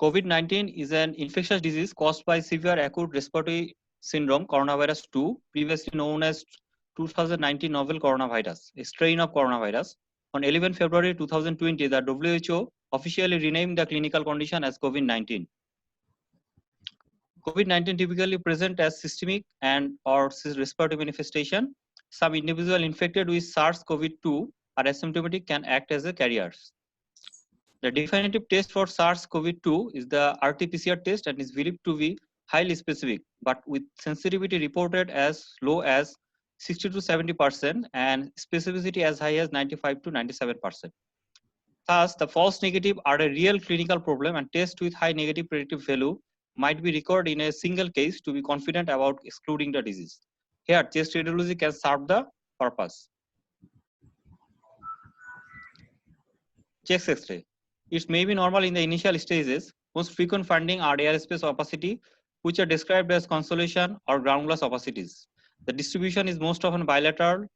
COVID-19 is an infectious disease caused by severe acute respiratory syndrome, coronavirus 2, previously known as 2019 novel coronavirus, a strain of coronavirus. On 11 February 2020, the WHO officially renamed the clinical condition as COVID-19. COVID-19 typically present as systemic and or respiratory manifestation. Some individual infected with SARS-CoV-2 are asymptomatic, can act as a carriers. The definitive test for SARS-CoV-2 is the RT-PCR test and is believed to be highly specific, but with sensitivity reported as low as 60 to 70% and specificity as high as 95 to 97%. Thus, the false negative are a real clinical problem, and tests with high negative predictive value might be recorded in a single case to be confident about excluding the disease. Here, chest radiology can serve the purpose. Chest X-ray. It may be normal in the initial stages. Most frequent findings are airspace opacity, which are described as consolidation or ground glass opacities. The distribution is most often bilateral,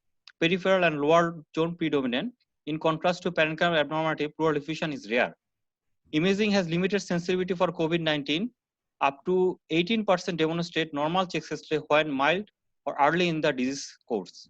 peripheral and lower zone predominant. In contrast to parenchymal abnormality, pleural effusion is rare. Imaging has limited sensitivity for COVID-19. Up to 18% demonstrate normal chest X-ray when mild or early in the disease course.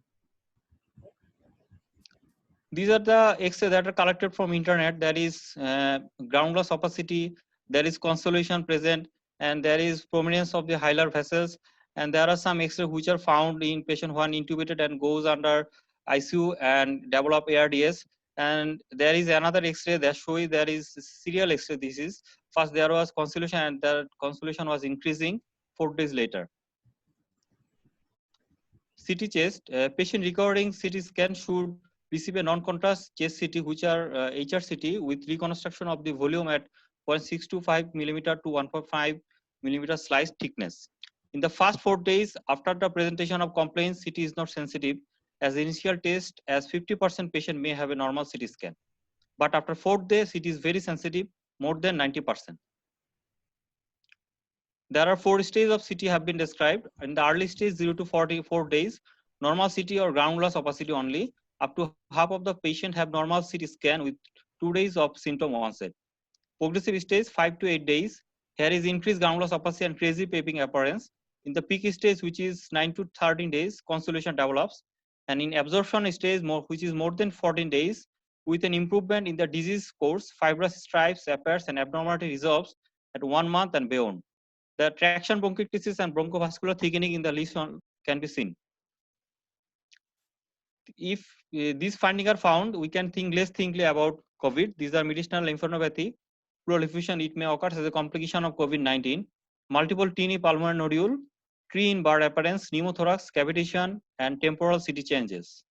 These are the X-rays that are collected from internet. There is ground glass opacity, there is consolidation present, and there is prominence of the hilar vessels. And there are some X-rays which are found in patient when intubated and goes under ICU and develop ARDS. And there is another X-ray that shows there is serial X-ray disease. First there was consolidation, and the consolidation was increasing 4 days later. CT chest, patient recording CT scan should receive a non-contrast chest CT, which are HRCT, with reconstruction of the volume at 0.625 millimeter to 1.5 millimeter slice thickness. In the first 4 days after the presentation of complaints, CT is not sensitive. As initial test, as 50% patient may have a normal CT scan. But after 4th day, CT is very sensitive, more than 90%. There are 4 stages of CT have been described. In the early stage, 0 to 44 days, normal CT or ground glass opacity only. Up to half of the patient have normal CT scan with 2 days of symptom onset. Progressive stage, 5 to 8 days. Here is increased ground glass opacity and crazy paping appearance. In the peak stage, which is 9 to 13 days, consolidation develops. And in absorption stage, which is more than 14 days, with an improvement in the disease course, fibrous stripes appears and abnormality resolves at 1 month and beyond. The traction bronchiectasis and bronchovascular thickening in the lesion can be seen. If these findings are found, we can think less thinkly about COVID. These are mediastinal lymphadenopathy, pleural effusion. It may occur as a complication of COVID-19, multiple teeny pulmonary nodule, tree in bird appearance, pneumothorax, cavitation, and temporal CT changes.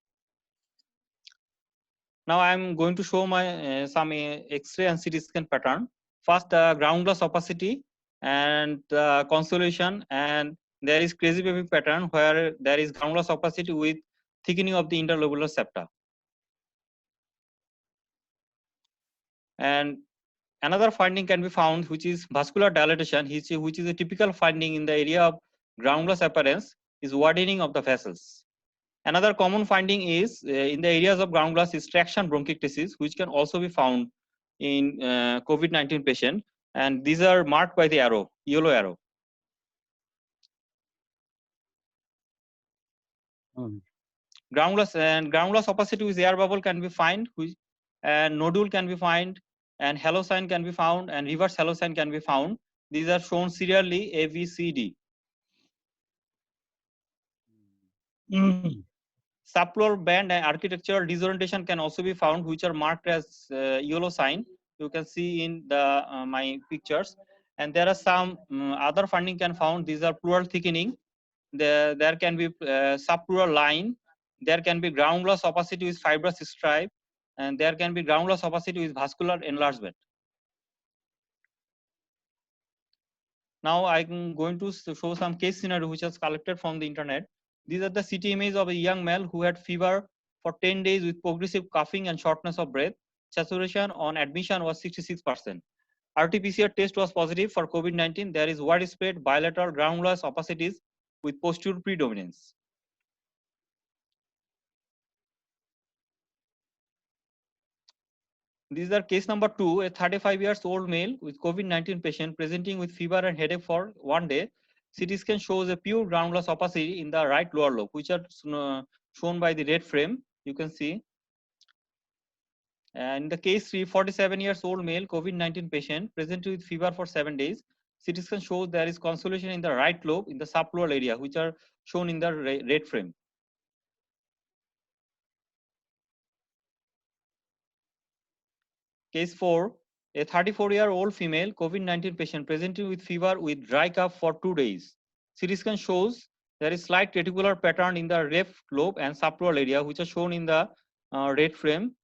Now I am going to show my some X-ray and CT scan pattern. First, the ground glass opacity and consolidation, and there is crazy paping pattern where there is ground glass opacity with thickening of the interlobular septa. And another finding can be found, which is vascular dilatation, which is a typical finding in the area of ground glass appearance, is widening of the vessels. Another common finding is in the areas of ground glass is traction bronchiectasis, which can also be found in COVID-19 patient, and these are marked by the arrow, yellow arrow. Ground glass opacity with air bubble can be found, and nodule can be found, and halo sign can be found, and reverse halo sign can be found. These are shown serially A, B, C, D. Subpleural band and architectural disorientation can also be found, which are marked as yellow sign. You can see in the my pictures, and there are some other finding can found. These are pleural thickening. There can be subpleural line. There can be ground glass opacity with fibrous stripe, and there can be ground glass opacity with vascular enlargement. Now I'm going to show some case scenario which was collected from the internet. These are the CT images of a young male who had fever for 10 days with progressive coughing and shortness of breath. Saturation on admission was 66%. RT-PCR test was positive for COVID-19. There is widespread bilateral ground glass opacities with posterior predominance. These are case number 2, a 35 years old male with COVID-19 patient presenting with fever and headache for 1 day. CT scan shows a pure ground glass opacity in the right lower lobe, which are shown by the red frame. You can see. And in the case 3, 47 years old male COVID-19 patient presented with fever for 7 days. CT scan shows there is consolidation in the right lobe in the subpleural area, which are shown in the red frame. Case 4, a 34-year-old female COVID-19 patient presenting with fever with dry cough for 2 days. CT scan shows there is slight reticular pattern in the left lobe and subpleural area, which are shown in the red frame.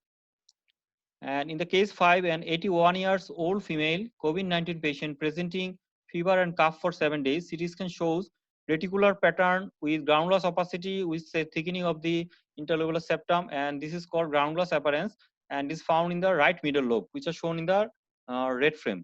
And in the case 5, an 81 years old female COVID-19 patient presenting fever and cough for 7 days. CT scan shows reticular pattern with ground glass opacity with a thickening of the interlobular septum, and this is called ground glass appearance, and is found in the right middle lobe, which are shown in the red frame.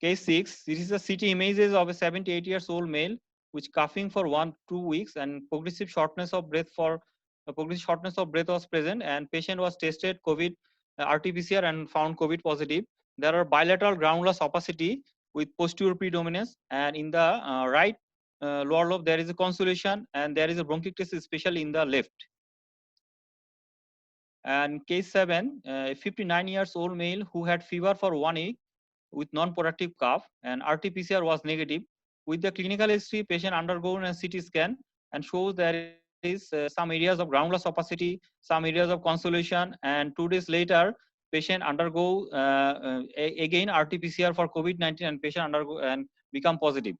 Case 6, this is a CT images of a 78 years old male which coughing for 1-2 weeks and progressive shortness of breath was present, and patient was tested COVID RT-PCR and found COVID positive. There are bilateral ground glass opacity with posterior predominance, and in the right lower lobe there is a consolidation and there is a bronchiectasis, especially in the left. And case 7, a 59 years old male who had fever for 1 week with non-productive cough, and RT-PCR was negative. With the clinical history, patient undergone a CT scan and shows there is some areas of ground glass opacity, some areas of consolidation, and 2 days later, patient undergo again RT-PCR for COVID-19, and patient undergo and become positive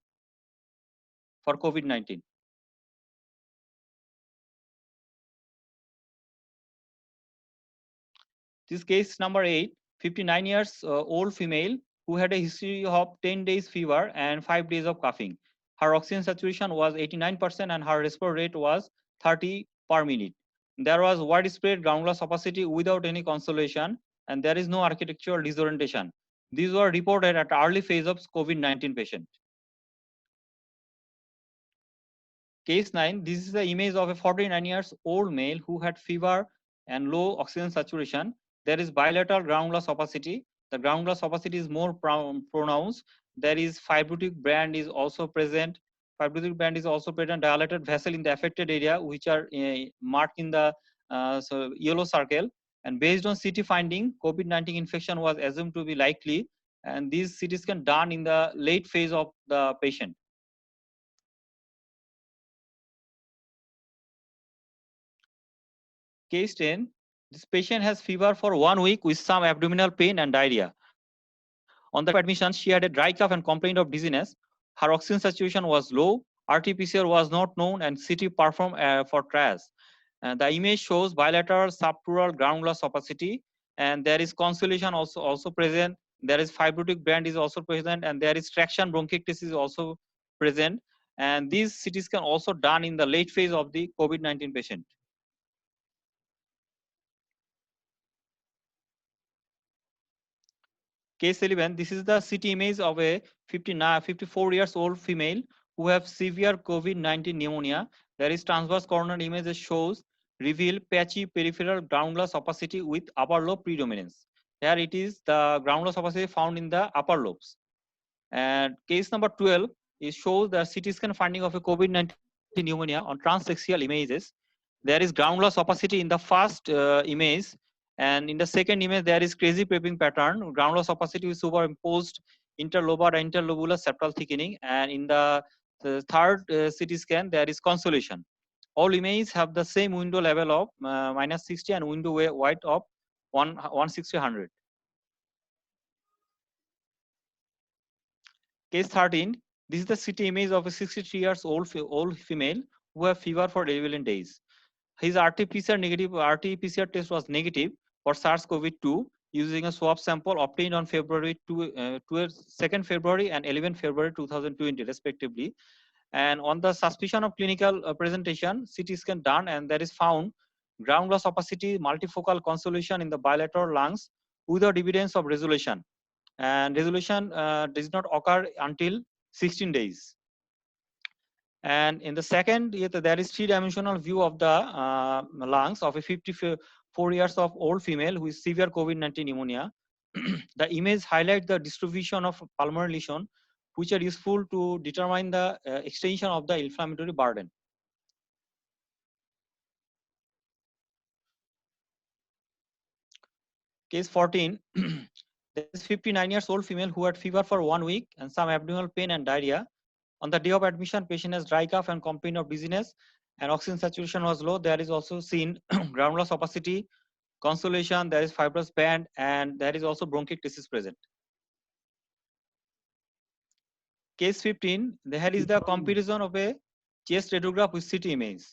for COVID-19. This case number 8, 59 years old female who had a history of 10 days fever and 5 days of coughing. Her oxygen saturation was 89% and her respiratory rate was 30 per minute. There was widespread ground glass opacity without any consolidation, and there is no architectural disorientation. These were reported at early phase of COVID-19 patient. Case 9, this is the image of a 49 years old male who had fever and low oxygen saturation. There is bilateral ground glass opacity. The ground glass opacity is more pronounced. There is fibrotic band is also present. Fibrotic band is also present, dilated vessel in the affected area, which are marked in the yellow circle. And based on CT finding, COVID-19 infection was assumed to be likely, and these CT scan done in the late phase of the patient. Case 10, this patient has fever for 1 week with some abdominal pain and diarrhea. On the admission, she had a dry cough and complained of dizziness. Her oxygen saturation was low, RT-PCR was not known, and CT performed for triage. The image shows bilateral subpleural ground glass opacity, and there is consolidation also present. There is fibrotic band is also present, and there is traction bronchiectasis is also present. And these CT scan also done in the late phase of the COVID-19 patient. Case 11, this is the CT image of a 54 years old female who have severe COVID-19 pneumonia. There is transverse coronary image that shows reveal patchy peripheral ground glass opacity with upper lobe predominance. Here it is the ground glass opacity found in the upper lobes. And case number 12, it shows the CT scan finding of a COVID-19 pneumonia on transaxial images. There is ground glass opacity in the first image, and in the second image there is crazy prepping pattern. Ground glass opacity is superimposed interlobar and interlobular septal thickening, and in the third CT scan there is consolidation. All images have the same window level of -60 and window width of 160/100. Case 13, this is the CT image of a 63 years old female who have fever for 11 days. His RT-PCR test was negative for SARS-CoV-2 using a swab sample obtained on February 2nd February and 11th February 2020 respectively. And on the suspicion of clinical presentation, CT scan done, and there is found ground glass opacity, multifocal consolidation in the bilateral lungs without evidence of resolution. And resolution does not occur until 16 days. And in the second, there is three-dimensional view of the lungs of a 54 years of old female with severe COVID-19 pneumonia. The image highlights the distribution of pulmonary lesion, which are useful to determine the extension of the inflammatory burden. Case 14, there is 59 years old female who had fever for 1 week and some abdominal pain and diarrhea. On the day of admission, patient has dry cough and complaint of dizziness, and oxygen saturation was low. There is also seen groundless opacity, consolation, there is fibrous band, and there is also bronchiectasis present. Case 15, there is the comparison of a chest radiograph with CT image.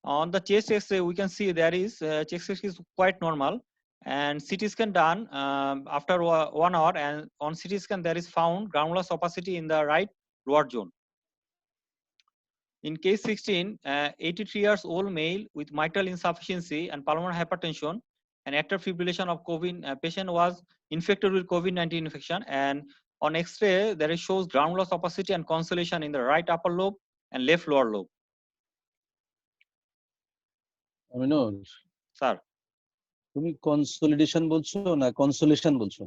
On the chest X-ray, we can see there is chest X-ray is quite normal, and CT scan done after 1 hour, and on CT scan there is found groundless opacity in the right lower zone. In case 16, 83 years old male with mitral insufficiency and pulmonary hypertension and atrial fibrillation of COVID patient was infected with COVID-19 infection, and on X-ray there is shows groundless opacity and consolation in the right upper lobe and left lower lobe. Sir. তুমি consolidation বলছো না consolation বলছো?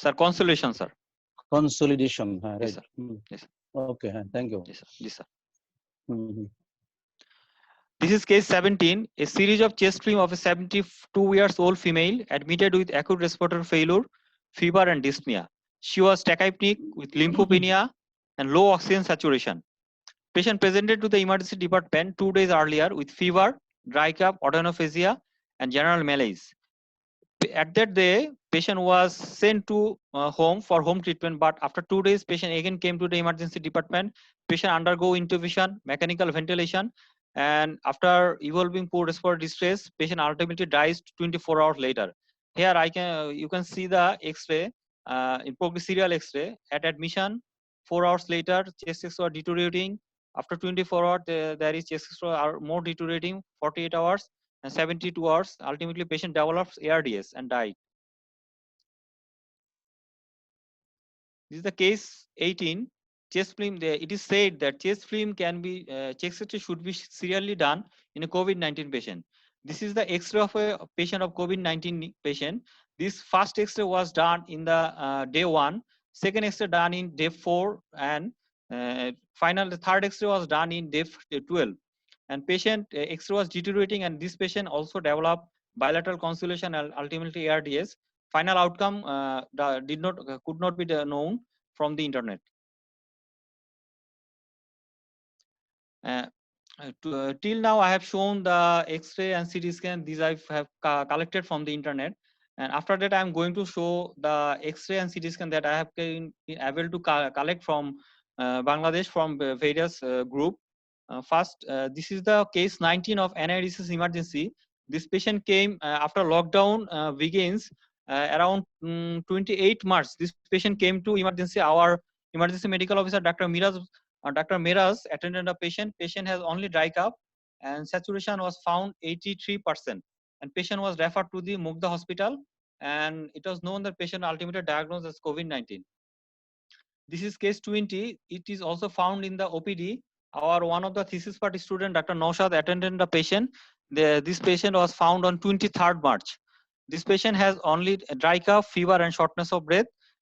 Sir, consolation, sir. Consolidation, right. Yes, sir. Yes. Okay, thank you. Yes, sir. Yes, sir. This is case 17, a series of chest film of a 72 years old female admitted with acute respiratory failure, fever and dyspnea. She was tachypneic with lymphopenia and low oxygen saturation. Patient presented to the emergency department 2 days earlier with fever, dry cough, odonophagia and general malaise. At that day, patient was sent to home for home treatment, but after 2 days, patient again came to the emergency department. Patient undergo intubation, mechanical ventilation, and after evolving poor respiratory distress, patient ultimately dies 24 hours later. Here you can see the X-ray in progress serial X-ray. At admission, 4 hours later, chest X-ray deteriorating. After 24 hours, there is chest X-ray are more deteriorating. 48 hours. And 72 hours, ultimately patient develops ARDS and died. This is the case 18. Chest film, it is said that chest film can be, chest X-ray should be serially done in a COVID-19 patient. This is the X-ray of a patient of COVID-19 patient. This first X-ray was done in the day 1, second X-ray done in day 4, and the third X-ray was done in day 12. And patient X-ray was deteriorating, and this patient also developed bilateral consolidation and ultimately ARDS. Final outcome could not be known from the internet. Till now, I have shown the X-ray and CT scan. These I have collected from the internet, and after that, I am going to show the X-ray and CT scan that I have been able to collect from Bangladesh from various group. First, this is the case 19 of NIDC's emergency. This patient came after lockdown begins around 28 March. This patient came to emergency. Our emergency medical officer, Dr. Miraz, attended a patient. Patient has only dry cough, and saturation was found 83%. And patient was referred to the Mugda hospital, and it was known that patient ultimately diagnosed as COVID-19. This is case 20. It is also found in the OPD. One of the thesis party student, Dr. Naushad, attended the patient. This patient was found on 23rd March. This patient has only dry cough, fever, and shortness of breath.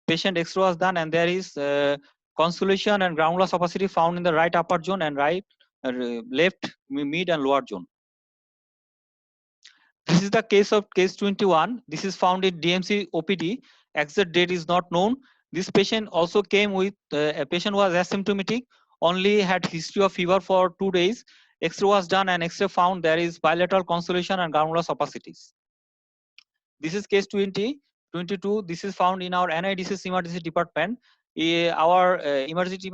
Patient X-ray was done, and there is consolidation and groundless opacity found in the right upper zone and left, mid, and lower zone. This is the case of case 21. This is found in DMC OPD. Exact date is not known. This patient also came with a patient was asymptomatic, only had history of fever for 2 days. X-ray was done, and X-ray found there is bilateral consolidation and groundless opacities. This is case 22. This is found in our NIDC's emergency department. Our emergency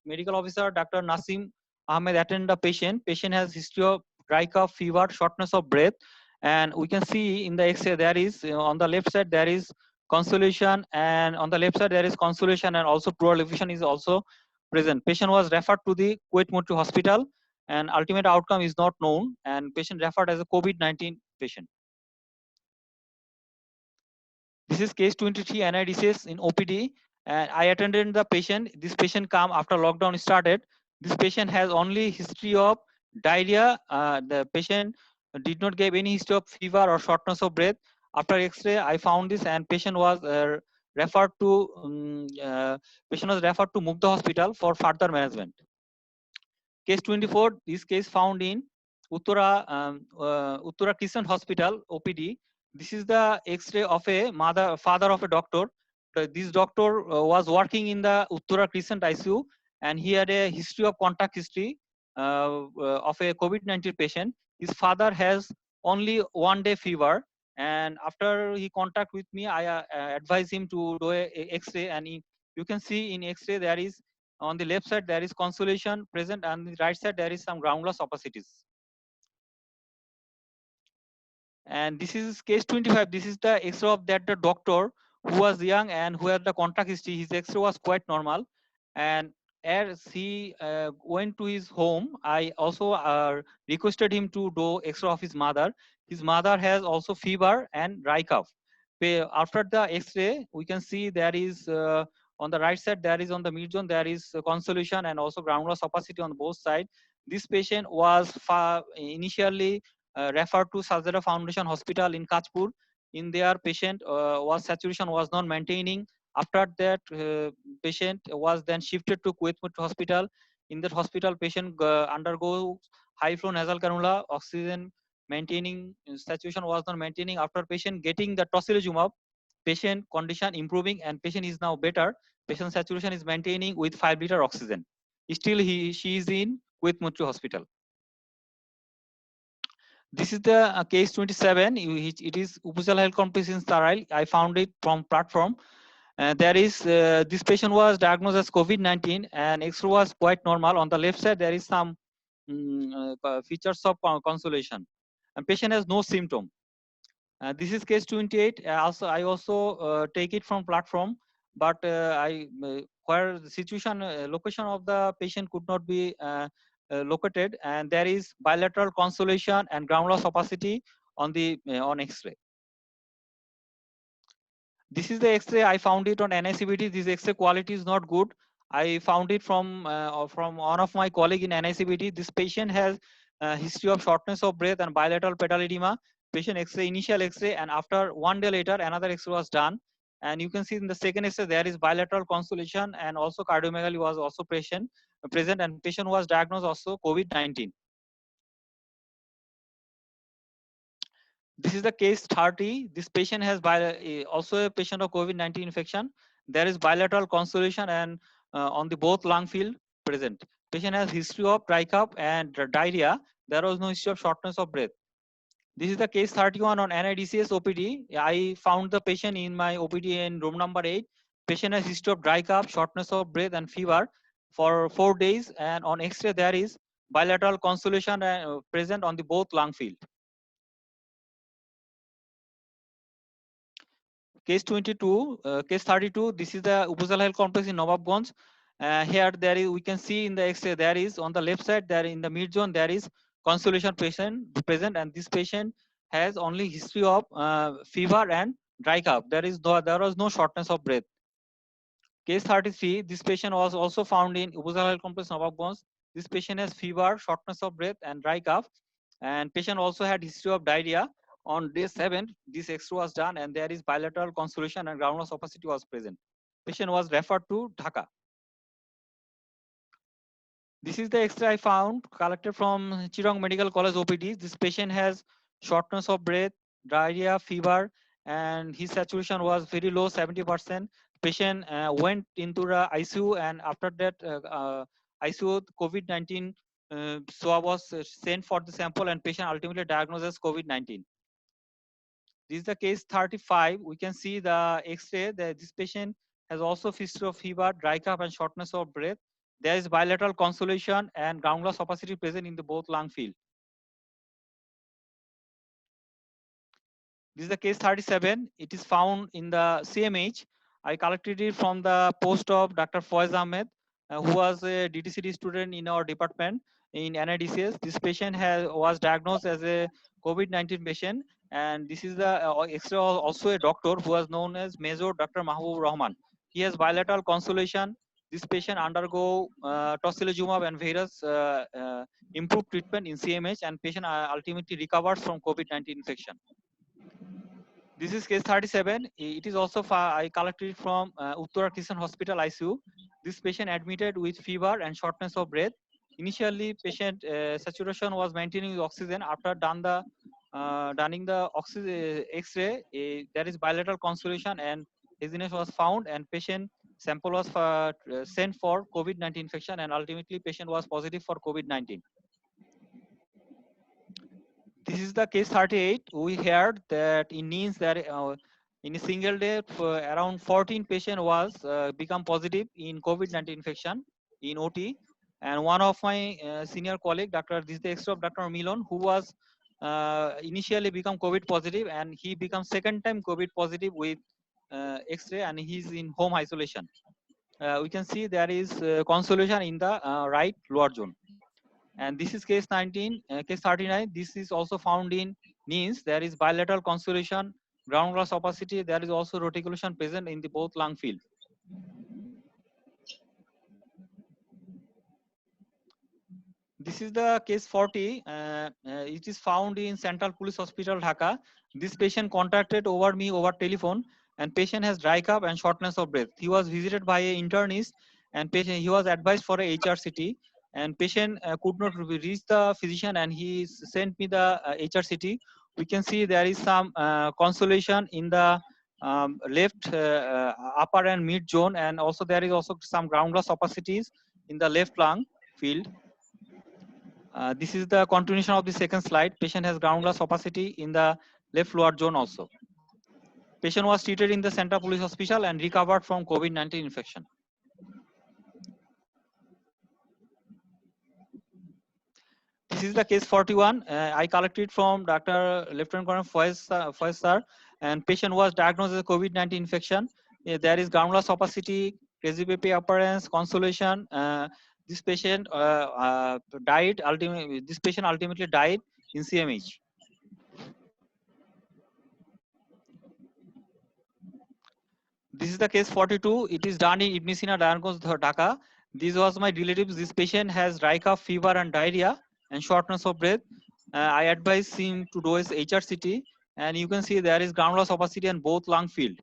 medical officer, Dr. Nasim Ahmed, attended the patient. Patient has history of dry cough, fever, shortness of breath, and we can see in the X-ray there is on the left side there is consolidation, and on the left side there is consolidation, and also pleural effusion is also present. Patient was referred to the Kuwait Military Hospital, and ultimate outcome is not known, and patient referred as a COVID-19 patient. This is case 23 NIDCS in OPD, and I attended the patient. This patient come after lockdown started. This patient has only history of diarrhea. The patient did not give any history of fever or shortness of breath. After X-ray, I found this, and patient was referred to Mukta Hospital for further management. Case 24. This case found in Uttara Crescent Hospital OPD. This is the X-ray of a father of a doctor. This doctor was working in the Uttara Crescent ICU, and he had a history of contact history of a COVID-19 patient. His father has only 1 day fever, and after he contact with me, I advise him to do a X-ray, and you can see in X-ray there is, on the left side there is consolation present, and on the right side there is some ground loss opacities. And this is case 25. This is the X-ray of that the doctor who was young and who had the contact history. His X-ray was quite normal, and as he went to his home, I also requested him to do X-ray of his mother. His mother has also fever and dry cough. After the X-ray, we can see there is on the right side, there is on the mid zone, there is consolation and also ground loss opacity on both sides. This patient was initially referred to Sajara Foundation Hospital in Kachpur. In their patient was saturation was not maintaining. After that, patient was then shifted to Kuwait Hospital. In that hospital, patient undergo high flow nasal cannula, oxygen maintaining saturation was not maintaining. After patient getting the tocilizumab, patient condition improving and patient is now better. Patient saturation is maintaining with 5-liter oxygen. Still, she is in Kuwait Mutri Hospital. This is the case 27. It is Upazila Health Complex in Sarai. I found it from platform. There is this patient was diagnosed as COVID-19 and X-ray was quite normal. On the left side, there is some features of consolation. And patient has no symptom. This is case 28. I also take it from platform, but where the situation location of the patient could not be located, and there is bilateral consolation and ground loss opacity on the on X-ray. This is the X-ray. I found it on NICBT. This X-ray quality is not good. I found it from one of my colleague in NICBT. This patient has history of shortness of breath and bilateral pedal edema. Patient X-ray, initial X-ray, and after 1 day later, another X-ray was done. And you can see in the second X-ray there is bilateral consolation and also cardiomegaly was also present, and patient was diagnosed also COVID-19. This is the case 30. This patient has also a patient of COVID-19 infection. There is bilateral consolation and on the both lung field present. Patient has history of dry cough and diarrhea. There was no history of shortness of breath. This is the case 31 on NIDCS OPD. I found the patient in my OPD in room number 8. Patient has history of dry cough, shortness of breath and fever for 4 days, and on X-ray there is bilateral consolation present on the both lung field. Case 22, case 32. This is the Upazila Health Complex in Nawabganj. Here there is, we can see in the X-ray there is on the left side there in the mid zone there is consolation patient present, and this patient has only history of fever and dry cough. There was no shortness of breath. Case 33. This patient was also found in Upazila Health Complex Nawabganj. This patient has fever, shortness of breath, and dry cough, and patient also had history of diarrhea. On day 7, this X-ray was done, and there is bilateral consolation and ground loss opacity was present. Patient was referred to Dhaka. This is the X-ray I found collected from Chirong Medical College OPD. This patient has shortness of breath, diarrhea, fever, and his saturation was very low, 70%. Patient went into the ICU, and after that ICU COVID-19 swab was sent for the sample, and patient ultimately diagnosed as COVID-19. This is the case 35. We can see the X-ray that this patient has also history of fever, dry cough, and shortness of breath. There is bilateral consolation and ground loss opacity present in the both lung field. This is the case 37. It is found in the CMH. I collected it from the post of Dr. Faiz Ahmed, who was a DTCD student in our department in NIDCS. This patient was diagnosed as a COVID-19 patient, and this is the X-ray also a doctor who was known as Major Dr. Mahbub Rahman. He has bilateral consolation, This patient undergo tocilizumab and various improved treatment in CMH, and patient ultimately recovers from COVID-19 infection. This is case 37. It is also I collected it from Uttara Krishan Hospital ICU. This patient admitted with fever and shortness of breath. Initially, patient saturation was maintaining with oxygen. After donning the oxygen X-ray, there is bilateral consolidation and haziness was found, and patient sample was sent for COVID-19 infection, and ultimately patient was positive for COVID-19. This is the case 38. We heard that in NINS that in a single day around 14 patient was become positive in COVID-19 infection in OT, and one of my senior colleague, this is the extra of Dr. Milon, who was initially become COVID positive, and he become second time COVID positive with X-ray, and he's in home isolation. We can see there is consolidation in the right lower zone. And this is case 19, case 39. This is also found in NINS. There is bilateral consolidation, ground glass opacity. There is also reticulation present in the both lung field. This is the case 40. It is found in Central Police Hospital, Dhaka. This patient contacted over me over telephone, and patient has dry cough and shortness of breath. He was visited by an internist, and he was advised for a HRCT, and patient could not reach the physician, and he sent me the HRCT. We can see there is some consolidation in the left upper and mid zone, and also there is also some ground glass opacities in the left lung field. This is the continuation of the second slide. Patient has ground glass opacity in the left lower zone also. Patient was treated in the Central Police Hospital and recovered from COVID-19 infection. This is the case 41. I collected from Dr. Lieutenant Colonel Faiz sir, and patient was diagnosed with COVID-19 infection. There is ground glass opacity, crazy baby appearance, consolidation. This patient died. This patient ultimately died in CMH. This is the case 42. It is done in Ibn Sina Diagnosis, Dhaka. This was my relatives. This patient has dry cough, fever, and diarrhea, and shortness of breath. I advise him to do his HRCT, and you can see there is ground glass opacity in both lung field.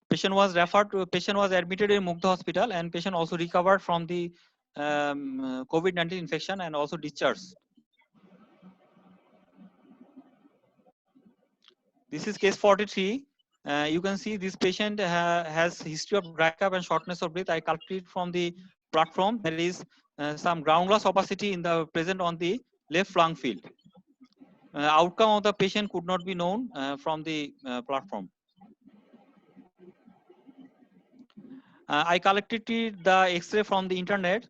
Patient was admitted in Mugdha Hospital, and patient also recovered from the COVID-19 infection and also discharged. This is case 43. You can see this patient has history of dry cough and shortness of breath. I calculated from the platform. There is some ground glass opacity in the present on the left lung field. Outcome of the patient could not be known from the platform. I collected the X-ray from the internet.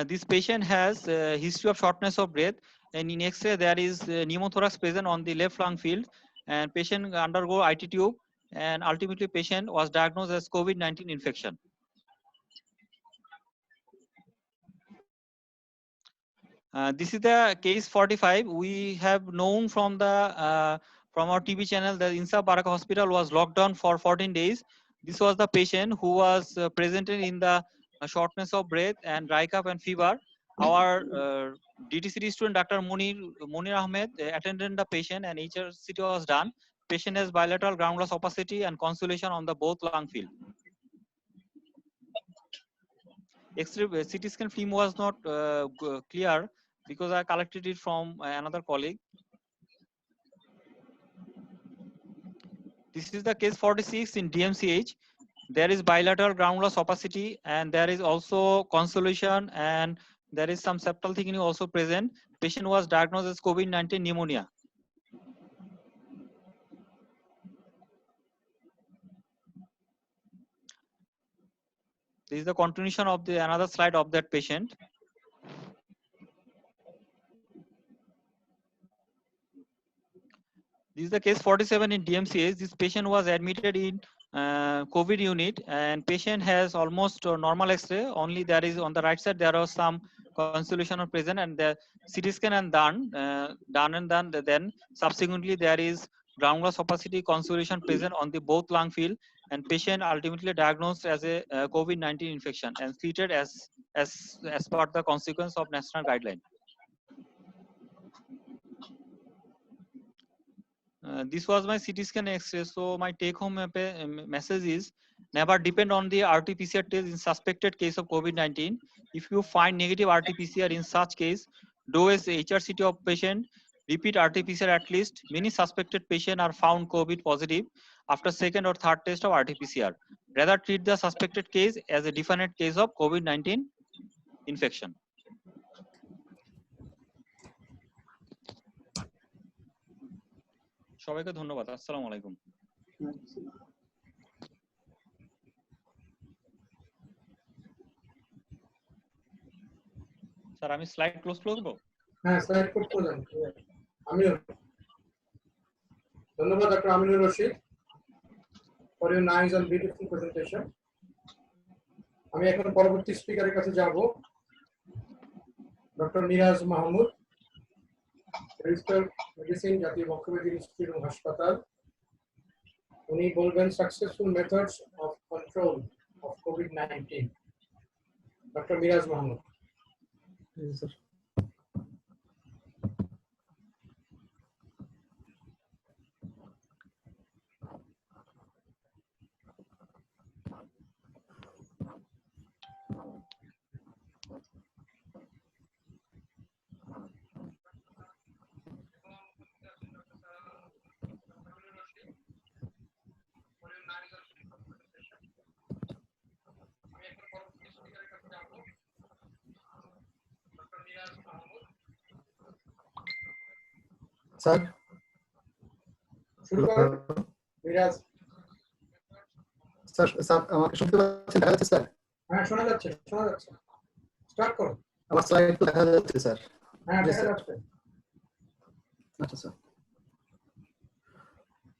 This patient has history of shortness of breath, and in X-ray there is pneumothorax present on the left lung field, and patient undergo IT tube, and ultimately patient was diagnosed as COVID-19 infection. This is the case 45. We have known from the from our TV channel that Insaf Baraka Hospital was locked down for 14 days. This was the patient who was presented in the shortness of breath and dry cough and fever. Our DTCD student Dr. Munir Ahmed attended the patient, and HRCT was done. Patient has bilateral ground glass opacity and consolidation on the both lung field. X-ray CT scan film was not clear because I collected it from another colleague. This is the case 46 in DMCH. There is bilateral ground glass opacity, and there is also consolidation, and there is some septal thickening also present. Patient was diagnosed as COVID-19 pneumonia. This is the continuation of the another slide of that patient. This is the case 47 in DMCH. This patient was admitted in COVID unit, and patient has almost normal X-ray. Only there is on the right side there was some consolidation present, and the CT scan and done. Then subsequently there is ground glass opacity consolidation present on the both lung field, and patient ultimately diagnosed as a COVID-19 infection and treated as per the consequence of national guideline. This was my CT scan X-ray. So my take-home message is never depend on the RT-PCR test in suspected case of COVID-19. If you find negative RT-PCR in such case, do as HRCT of patient, repeat RT-PCR at least. Many suspected patients are found COVID positive after second or third test of RT-PCR. Rather treat the suspected case as a definite case of COVID-19 infection. সবাইকে ধন্যবাদ। আসসালামু আলাইকুম। Sir আমি slide close করব? হ্যাঁ, slide করতে যান। আমিনুর, ধন্যবাদ doctor Aminur Rashid for your nice and beautiful presentation. আমি এখন পরবর্তী স্পিকারের কাছে যাব, doctor Miraj Mahmud, registered medicine, জাতীয় বক্ষব্যাধি ইনস্টিটিউট এবং হাসপাতাল। উনি বলবেন successful methods of control of কোভিড-19। ডক্টর মিরাজ মাহমুদ। স্যার শুরু করুন মিরাজ। স্যার স্যার আমাকে শুনতে পাচ্ছেন? দেখা যাচ্ছে স্যার? হ্যাঁ, শোনা যাচ্ছে, শোনা যাচ্ছে। স্টার্ট করুন। আমার স্লাইড তো দেখা যাচ্ছে স্যার? হ্যাঁ, দেখা যাচ্ছে। আচ্ছা স্যার।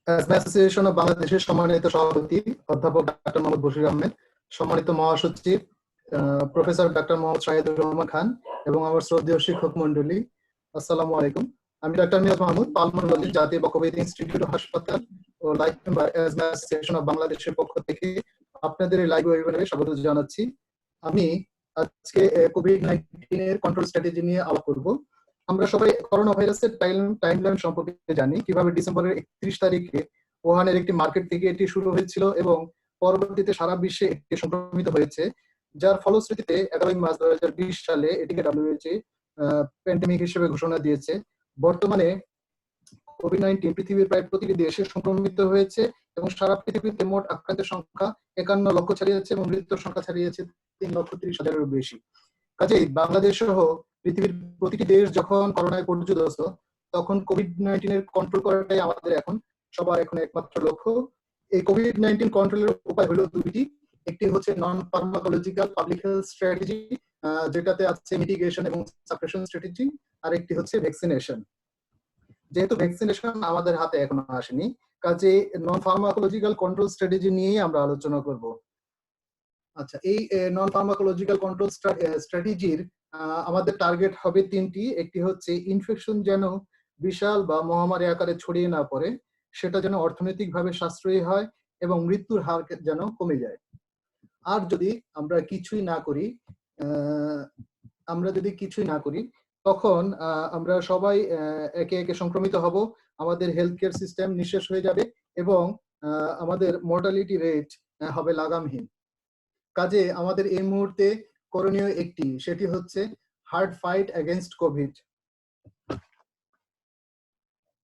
অ্যাজমা অ্যাসোসিয়েশন অফ বাংলাদেশের সম্মানিত সভাপতি অধ্যাপক ডক্টর মোহাম্মদ বশির আহমেদ, সম্মানিত মহাসচিব প্রফেসর ডক্টর মোহাম্মদ শাহিদুর রহমান খান এবং আমার শ্রদ্ধেয় শিক্ষক মন্ডলী, আসসালামু আলাইকুম। আমি ডক্টর মিরাজ মাহমুদ, পালমোনোলজিস্ট, জাতীয় বক্ষব্যাধি ইনস্টিটিউট ও হাসপাতাল ও life member asthma association of বাংলাদেশের পক্ষ থেকে আপনাদের এই লাইভ ওয়েবিনারে স্বাগত জানাচ্ছি। আমি আজকে কোভিড-19 এর কন্ট্রোল স্ট্র্যাটেজি নিয়ে আলাপ করব। আমরা সবাই করোনা ভাইরাসের টাইমলাইন সম্পর্কে জানি, কিভাবে ডিসেম্বরের 31 তারিখে ওহানের একটি মার্কেট থেকে এটি শুরু হয়েছিল এবং পরবর্তীতে সারা বিশ্বে এটি সংক্রমিত হয়েছে, যার ফলশ্রুতিতে 11 মার্চ 2020 সালে এটিকে WHO প্যান্ডেমিক হিসেবে ঘোষণা দিয়েছে। বর্তমানে কোভিড-19 পৃথিবীর প্রায় প্রতিটি দেশে সংক্রমিত হয়েছে এবং সারা পৃথিবীতে মোট আক্রান্তের সংখ্যা 51 লক্ষ ছাড়িয়েছে এবং মৃত্যুর সংখ্যা ছাড়িয়েছে 3,30,000-এরও বেশি। কাজেই বাংলাদেশ সহ পৃথিবীর প্রতিটি দেশ যখন করোনায় পর্যুদস্ত, তখন কোভিড-19 এর কন্ট্রোল করাটাই আমাদের এখন সবার এখন একমাত্র লক্ষ্য। এই কোভিড-19 কন্ট্রোলের উপায় হলো দুটি। একটি হচ্ছে নন ফার্মাকোলজিক্যাল পাবলিক হেলথ স্ট্র্যাটেজি, যেটাতে আছে মিটিগেশন এবং সাপ্রেশন স্ট্র্যাটেজি, আর একটি হচ্ছে ভ্যাকসিনেশন। যেহেতু ভ্যাকসিনেশন আমাদের হাতে এখনো আসেনি, কাজে নন ফার্মাকোলজিক্যাল কন্ট্রোল স্ট্র্যাটেজি নিয়েই আমরা আলোচনা করব। আচ্ছা, এই নন ফার্মাকোলজিক্যাল কন্ট্রোল স্ট্র্যাটেজির আমাদের টার্গেট হবে তিনটি। একটি হচ্ছে ইনফেকশন যেন বিশাল বা মহামারী আকারে ছড়িয়ে না পড়ে, সেটা যেন অর্থনৈতিকভাবে সাশ্রয়ী হয় এবং মৃত্যুর হার যেন কমে যায়। আর যদি আমরা কিছুই না করি তখন আমরা সবাই একে একে সংক্রমিত হব, আমাদের হেলথ কেয়ার সিস্টেম নিঃশেষ হয়ে যাবে এবং আমাদের মর্টালিটি রেট হবে লাগামহীন। কাজে আমাদের এই মুহূর্তে করণীয় একটি, সেটি হচ্ছে হার্ড ফাইট এগেইনস্ট কোভিড।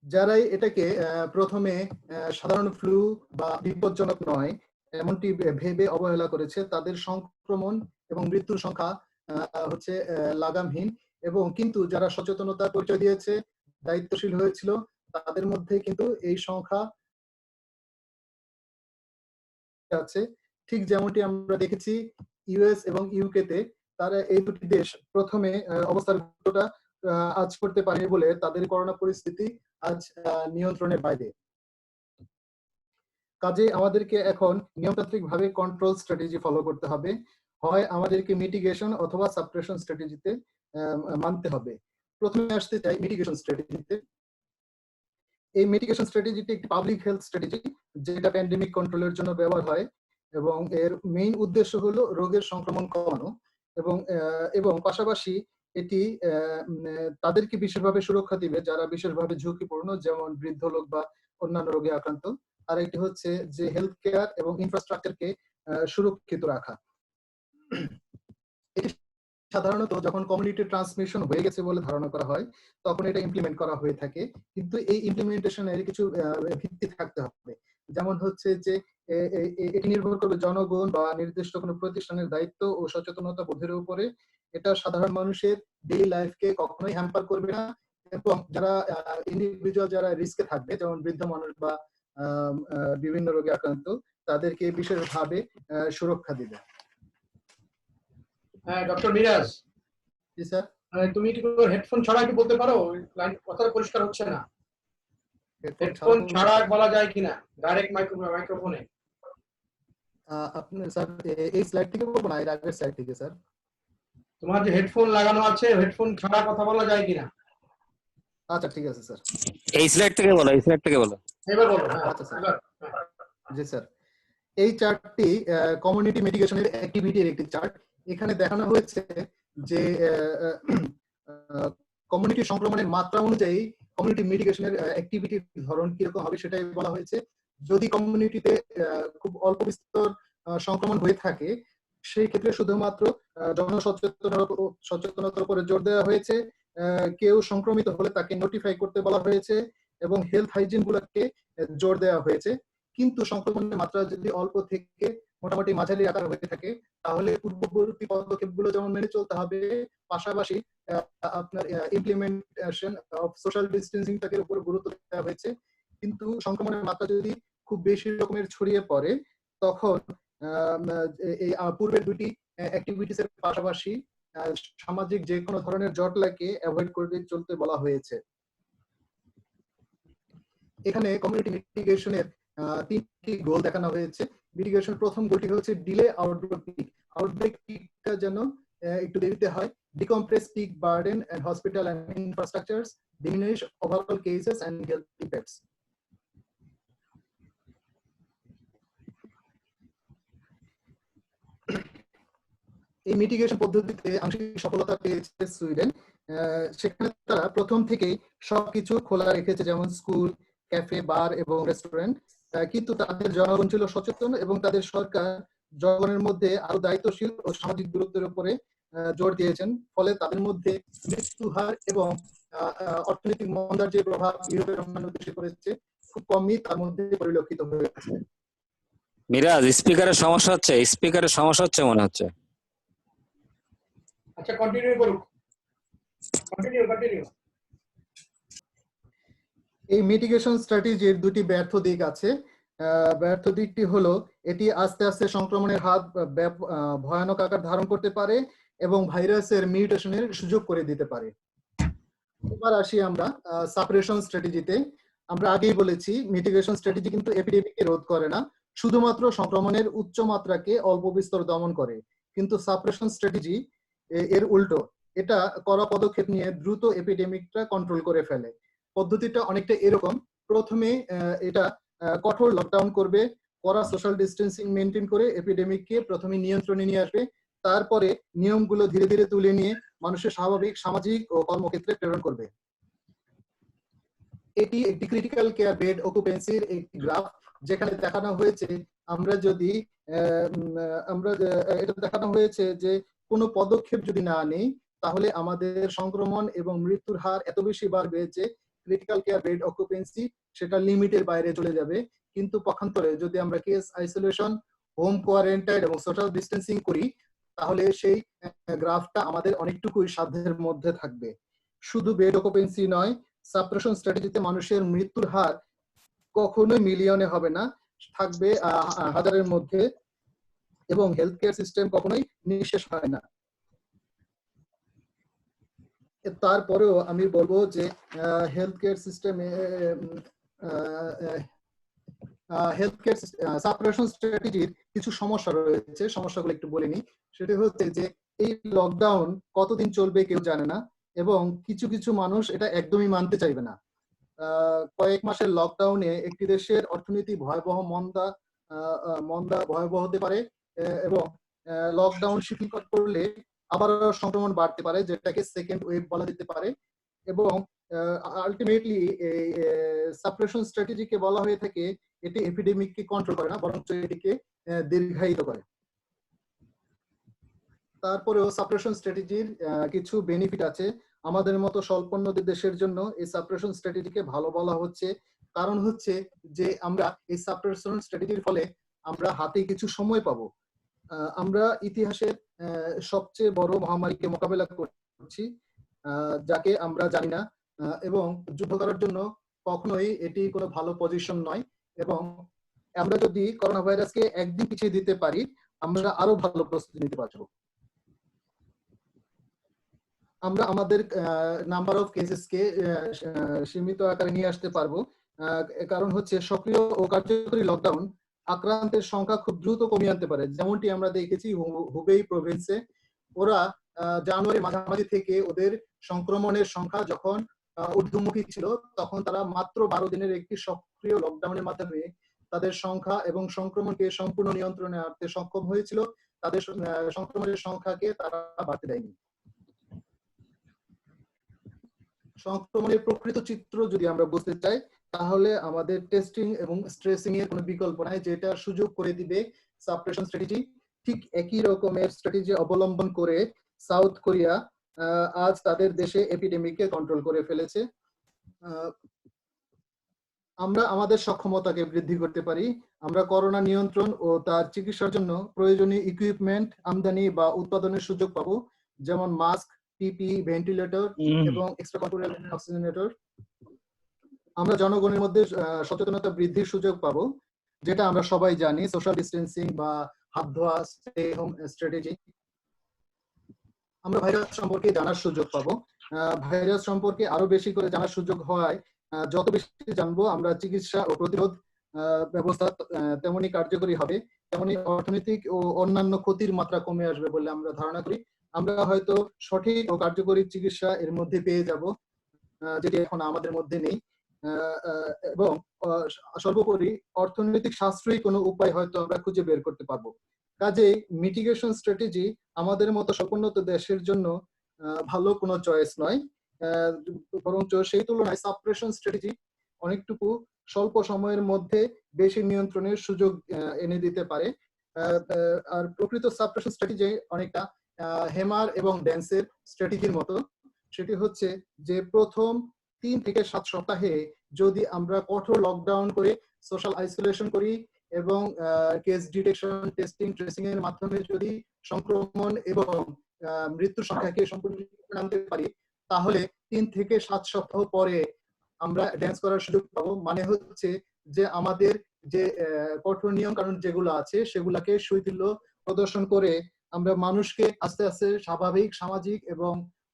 যারাই এটাকে প্রথমে সাধারণ ফ্লু বা বিপজ্জনক নয় এমনটি ভেবে অবহেলা করেছে, তাদের সংক্রমণ এবং মৃত্যুর সংখ্যা হচ্ছে লাগামহীন। এবং কিন্তু যারা সচেতনতার পরিচয় দিয়েছে, দায়িত্বশীল হয়েছিল, তাদের মধ্যে কিন্তু এই সংখ্যা আছে। ঠিক যেমনটি আমরা দেখেছি ইউএস এবং ইউকে তে, তারা এই দুটি দেশ প্রথমে অবস্থার আজ করতে পারেনি বলে তাদের করোনা পরিস্থিতি আজ নিয়ন্ত্রণের বাইরে। কাজে আমাদেরকে এখন নিয়মতান্ত্রিকভাবে কন্ট্রোল স্ট্র্যাটেজি ফলো করতে হবে। হয় আমাদেরকে মিটিগেশন অথবা সাপ্রেশন স্ট্র্যাটেজিতে মানতে হবে। প্রথমে আসতে চাই মিটিগেশন স্ট্র্যাটেজিতে। এই মিটিগেশন স্ট্র্যাটেজিটি একটি পাবলিক হেলথ স্ট্র্যাটেজি যেটা প্যান্ডেমিক কন্ট্রোলের জন্য ব্যবহার হয়, এবং এর মেইন উদ্দেশ্য হলো রোগের সংক্রমণ কমানো এবং পাশাপাশি এটি তাদেরকে বিশেষভাবে সুরক্ষা দিবে যারা বিশেষভাবে ঝুঁকিপূর্ণ, যেমন বৃদ্ধ লোক বা অন্যান্য রোগে আক্রান্ত। আর একটি হচ্ছে যে হেলথ কেয়ার এবং ইনফ্রাস্ট্রাকচারকে সুরক্ষিত রাখা। এটি সাধারণত যখন কমিউনিটি ট্রান্সমিশন হয়ে গেছে বলে ধারণা করা হয় তখন এটা ইমপ্লিমেন্ট করা হয়ে থাকে, কিন্তু এই ইমপ্লিমেন্টেশনের কিছু ভিত্তি থাকতে হবে। যেমন হচ্ছে যে এটি নির্ভর করবে জনগণ বা নির্দিষ্ট কোনো প্রতিষ্ঠানের দায়িত্ব ও সচেতনতা বোধের উপরে। এটা সাধারণ মানুষের ডেইলি লাইফকে কখনোই হ্যাম্পার করবে না, এবং যারা ইন্ডিভিজুয়াল যারা রিস্কে থাকবে, যেমন বৃদ্ধ মানুষ বা বিভিন্ন রোগে আক্রান্ত, তাদেরকে বিশেষভাবে সুরক্ষা দিবে। হ্যাঁ, ডক্টর মিরাজ, জি স্যার। তুমি কি হেডফোন ছাড়া একটু বলতে পারো? লাইন কথাটা পরিষ্কার হচ্ছে না। হেডফোন ছাড়া বলা যায় কিনা ডাইরেক্ট মাইক্রোফোনে? আপনি স্যার এই স্লাইড থেকে বলবো না, এর আগের স্লাইড থেকে স্যার? তোমার যে হেডফোন লাগানো আছে, হেডফোন ছাড়া কথা বলা যায় কিনা? আচ্ছা ঠিক আছে স্যার। এই স্লাইড থেকে বলো, এই স্লাইড থেকে বলো। এবার বলো। হ্যাঁ আচ্ছা স্যার। জি স্যার, এই চার্টটি কমিউনিটি মিটিগেশনের অ্যাক্টিভিটির একটি চার্ট। এখানে দেখানো হয়েছে যে কমিউনিটি সংক্রমণের মাত্রা অনুযায়ী কমিউনিটি মিটিগেশনের অ্যাক্টিভিটির ধরন কিরকম হবে সেটাই বলা হয়েছে। যদি কমিউনিটিতে খুব অল্প বিস্তর সংক্রমণ হয়ে থাকে সেই ক্ষেত্রে শুধুমাত্র জনসচেতনতার উপরে জোর দেওয়া হয়েছে। কেউ সংক্রমিত হলে তাকে নোটিফাই করতে বলা হয়েছে এবং হেলথ হাইজিন গুলোকে জোর দেওয়া হয়েছে। কিন্তু সংক্রমণের মাত্রা যদি অল্প থেকে মোটামুটি মাঝারি আকার হয়ে থাকে তাহলে পূর্ববর্তী পদক্ষেপগুলো যেমন মেনে চলতে হবে, পাশাপাশি আপনার ইমপ্লিমেন্টেশন অফ সোশ্যাল ডিস্টেন্সিং টাকে উপর গুরুত্ব দেওয়া হয়েছে। কিন্তু সংক্রমণের মাত্রা যদি খুব বেশি রকমের ছড়িয়ে পড়ে তখন এই পূর্বের দুটি অ্যাক্টিভিটিস এর পাশাপাশি সামাজিক যে কোনো ধরনের জটলাকে অ্যাভয়েড করে চলতে বলা হয়েছে। এখানে কমিউনিটি মিটিগেশনের তিনটি গোল দেখানো হয়েছে। মিটিগেশন প্রথম গোলটি হচ্ছে ডিলে আউটব্রেক পিক। আউটব্রেক পিকটা যেন একটু দেরিতে হয়। Decompress peak burden and hospital and infrastructures, diminish overall cases and health effects. এই মিটিগেশন পদ্ধতিতে আংশিক সফলতা পেয়েছে সুইডেন। সেখানে তারা প্রথম থেকেই সবকিছু খোলা রেখেছে, যেমন স্কুল, ক্যাফে, বার এবং রেস্টুরেন্ট। কিন্তু তাদের জনগণ ছিল সচেতন এবং তাদের সরকার জনগণের মধ্যে আরো দায়িত্বশীল ও সামাজিক দূরত্বের উপরে জোর দিয়েছেন। ফলে তাদের মধ্যে মৃত্যু হার এবং অর্থনৈতিক মন্দার যে প্রভাব ইউরোপের অন্যান্য দেশে পড়েছে খুব কমই তার মধ্যে পরিলক্ষিত হয়েছে। মিরাজ, স্পিকারের সমস্যা হচ্ছে মনে হচ্ছে। আচ্ছা, কন্টিনিউ করুন। কন্টিনিউ। এই মিটিগেশন স্ট্র্যাটেজির দুটি ব্যর্থ দিক আছে। ব্যর্থ দিকটি হলো এটি আস্তে আস্তে সংক্রমণের হার ভয়ানক আকার ধারণ করতে পারে এবং ভাইরাসের মিউটেশনের সুযোগ করে দিতে পারে। এবার আসি আমরা সাপ্রেশন স্ট্র্যাটেজিতে। আমরা আগেই বলেছি মিটিগেশন স্ট্র্যাটেজি কিন্তু এপিডেমিককে রোধ করে না, শুধুমাত্র সংক্রমণের উচ্চ মাত্রাকে অল্প বিস্তর দমন করে। কিন্তু সাপ্রেশন স্ট্র্যাটেজি এর উল্টো, এটা কড়া পদক্ষেপ নিয়ে দ্রুত এপিডেমিকটা কন্ট্রোল করে ফেলে। পদ্ধতিটা অনেকটা এরকম, প্রথমে এটা কঠোর লকডাউন করবে, কড়া সোশ্যাল ডিস্টেন্সিং মেনটেন করে এপিডেমিককে প্রথমে নিয়ন্ত্রণে নিয়ে আসবে, তারপরে নিয়মগুলো ধীরে ধীরে তুলে নিয়ে মানুষের স্বাভাবিক সামাজিক ও কর্মক্ষেত্রে প্রেরণ করবে। এটি একটি ক্রিটিক্যাল কেয়ার বেড অকুপেন্সির একটি গ্রাফ, যেখানে দেখানো হয়েছে এটা দেখানো হয়েছে যে কোনো পদক্ষেপ যদি না নেই তাহলে আমাদের সংক্রমণ এবং মৃত্যুর হার এত বেশি বাড়বে যে ক্রিটিক্যাল কেয়ার বেড অকুপেন্সি সেটা লিমিটের বাইরে চলে যাবে। কিন্তু পক্ষান্তরে যদি আমরা কেস আইসোলেশন, হোম কোয়ারেন্টাইন এবং সোশ্যাল ডিস্টেন্সিং করি তাহলে সেই গ্রাফটা আমাদের অনেকটুকুই সাধ্যের মধ্যে থাকবে। শুধু বেড অকুপেন্সি নয়, সাপ্রেশন স্ট্র্যাটেজিতে মানুষের মৃত্যুর হার কখনোই মিলিয়নে হবে না, থাকবে হাজারের মধ্যে, এবং হেলথ কেয়ার সিস্টেম কখনোই নিঃশেষ হয় না। তারপরেও আমি বলবো যে হেলথ কেয়ার সিস্টেমে সাপ্রেশন স্ট্র্যাটেজির কিছু সমস্যা রয়েছে, সমস্যাগুলো একটু বলে নিই। সেটা হচ্ছে যে এই লকডাউন কতদিন চলবে কেউ জানে না, এবং কিছু কিছু মানুষ এটা একদমই মানতে চাইবে না। কয়েক মাসের লকডাউনে একটি দেশের অর্থনীতি ভয়াবহ মন্দা ভয়াবহ হতে পারে, এবং লকডাউন শিথিল করলে আবারও সংক্রমণ বাড়তে পারে, যেটাকে সেকেন্ড ওয়েভ বলা যেতে পারে। এবং আলটিমেটলি এই সাপ্রেশন স্ট্র্যাটেজিকে বলা হয়ে থাকে এটি এপিডেমিককে কন্ট্রোল করে না, বরং এটিকে দীর্ঘায়িত করে। তারপরেও সাপ্রেশন স্ট্র্যাটেজির কিছু বেনিফিট আছে। আমাদের মতো স্বল্পোন্নত দেশের জন্য এই সাপ্রেশন স্ট্র্যাটেজিকে ভালো বলা হচ্ছে, কারণ হচ্ছে যে আমরা এই সাপ্রেশন স্ট্র্যাটেজির ফলে আমরা হাতে কিছু সময় পাবো। আমরা ইতিহাসের সবচেয়ে বড় মহামারীকে মোকাবেলা করছি, যাকে আমরা জানি না, এবং যুদ্ধ করার জন্য কখনোই এটি কোনো ভালো পজিশন নয়। এবং আমরা যদি করোনা ভাইরাসকে একদিন পিছিয়ে দিতে পারি, আমরা আরো ভালো প্রস্তুতি নিতে পারবো। আমরা আমাদের নাম্বার অফ কেসেসকে সীমিত আকারে নিয়ে আসতে পারবো, কারণ হচ্ছে সক্রিয় ও কার্যকরী লকডাউন আক্রান্তের সংখ্যা খুব দ্রুত কমিয়ে আনতে পারে। যেমনটি আমরা দেখেছি হুবেই প্রভিন্সে, ওরা জানুয়ারি মাঝামাঝি থেকে ওদের সংক্রমণের সংখ্যা যখন ঊর্ধ্বমুখী ছিল, তখন তারা মাত্র 12 দিনের একটি সক্রিয় লকডাউনের মাধ্যমে তাদের সংখ্যা এবং সংক্রমণকে সম্পূর্ণ নিয়ন্ত্রণে আনতে সক্ষম হয়েছিল। তাদের সংক্রমণের সংখ্যাকে তারা বাড়তে দেয়নি। সংক্রমণের প্রকৃত চিত্র যদি আমরা বুঝতে চাই, তাহলে আমাদের টেস্টিং এবং স্ট্রেসিং এর কোনো বিকল্প নাই, যেটা সুযোগ করে দিবে সাপ্রেশন স্ট্র্যাটেজি। ঠিক একই রকমের স্ট্র্যাটেজি অবলম্বন করে সাউথ কোরিয়া আজ তাদের দেশে এপিডেমিককে কন্ট্রোল করে ফেলেছে। আমরা আমাদের সক্ষমতাকে বৃদ্ধি করতে পারি। আমরা করোনা নিয়ন্ত্রণ ও তার চিকিৎসার জন্য প্রয়োজনীয় ইকুইপমেন্ট আমদানি বা উৎপাদনের সুযোগ পাবো, যেমন মাস্ক, পিপি, ভেন্টিলেটর এবং এক্সট্রাকর্পোরিয়াল অক্সিজেনেটর। আমরা জনগণের মধ্যে সচেতনতা বৃদ্ধির সুযোগ পাবো, যেটা আমরা সবাই জানি, সোশ্যাল ডিস্টেন্সিং বা হাত ধোয়া, স্টে হোম স্ট্র্যাটেজি। আমরা ভাইরাস সম্পর্কে জানার সুযোগ পাবো। ভাইরাস সম্পর্কে আরো বেশি করে জানার সুযোগ হওয়ায় যত বেশি জানবো আমরা চিকিৎসা ও প্রতিরোধ ব্যবস্থা তেমনি কার্যকরী হবে, তেমনি অর্থনৈতিক ও অন্যান্য ক্ষতির মাত্রা কমে আসবে বলে আমরা ধারণা করি। আমরা হয়তো সঠিক ও কার্যকরী চিকিৎসা এর মধ্যে পেয়ে যাব, যেটি এখন আমাদের মধ্যে নেই। এবং সর্বোপরি অর্থনৈতিক সাশ্রয়ী কোনো উপায় হয়তো আমরা খুঁজে বের করতে পারবো। কাজে মিটিগেশন স্ট্র্যাটেজি আমাদের মতো সম্পন্নত দেশের জন্য ভালো কোনো চয়েস নয়, বরঞ্চ সেই তুলনায় সাপ্রেশন স্ট্র্যাটেজি অনেকটুকু স্বল্প সময়ের মধ্যে বেশি নিয়ন্ত্রণের সুযোগ এনে দিতে পারে। আর প্রকৃত সাপ্রেশন স্ট্র্যাটেজি অনেকটা হেমার এবং ড্যান্সের স্ট্র্যাটেজির মতো। সেটি হচ্ছে যে প্রথম 3 থেকে 7 সপ্তাহে যদি আমরা কঠোর লকডাউন করে সোশ্যাল আইসোলেশন করি এবং কেস ডিটেকশন, টেস্টিং, ট্রেসিং এর মাধ্যমে যদি সংক্রমণ এবং মৃত্যুর সংখ্যাকে সম্পূর্ণ আনতে পারি, তাহলে 3 থেকে 7 সপ্তাহ পরে আমরা ড্যান্স করার সুযোগ পাবো। মানে হচ্ছে যে আমাদের যে কঠোর নিয়ম কানুন যেগুলো আছে সেগুলাকে শৈথিল্য প্রদর্শন করে আমরা মানুষকে আস্তে আস্তে স্বাভাবিক সামাজিক এবং